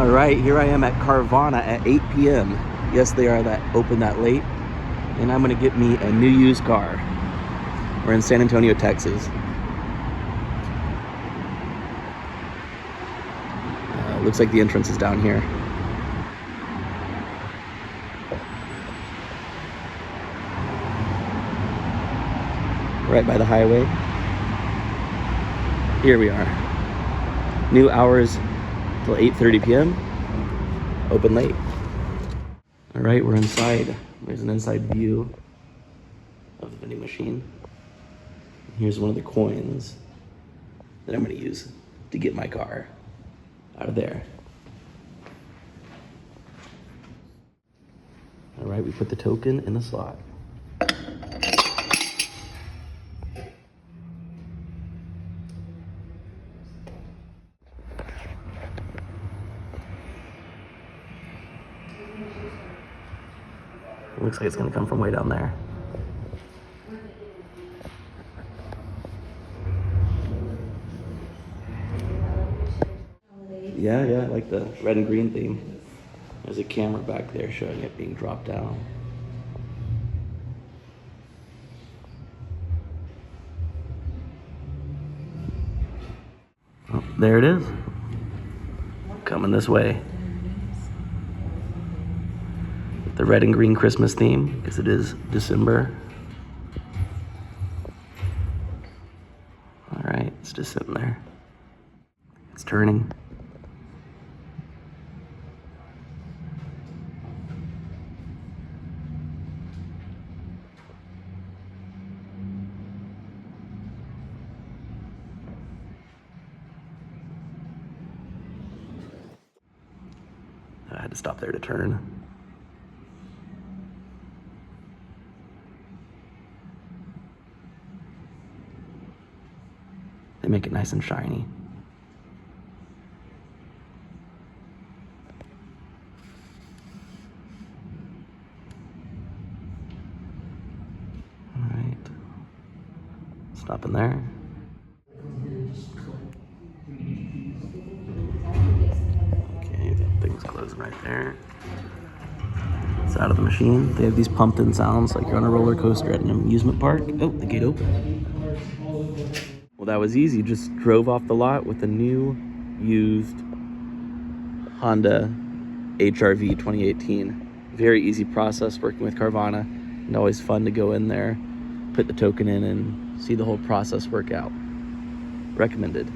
All right, here I am at Carvana at 8 p.m. Yes, they are open that late. And I'm gonna get me a new used car. We're in San Antonio, Texas. Looks like the entrance is down here. Right by the highway. Here we are. New hours till 8:30 p.m. Open late. All right, we're inside. There's an inside view of the vending machine. Here's one of the coins that I'm going to use to get my car out of there. All right, we put the token in the slot. It looks like it's going to come from way down there. Yeah, I like the red and green theme. There's a camera back there showing it being dropped down. Oh, there it is. Coming this way. The red and green Christmas theme, because it is December. All right, it's just sitting there. It's turning. I had to stop there to turn. They make it nice and shiny. All right. Stopping there. Okay, that thing's closing right there. It's out of the machine. They have these pumped-in sounds like you're on a roller coaster at an amusement park. Oh, the gate opened. Well, that was easy. Just drove off the lot with a new, used Honda HR-V 2018. Very easy process working with Carvana, and always fun to go in there, put the token in, and see the whole process work out. Recommended.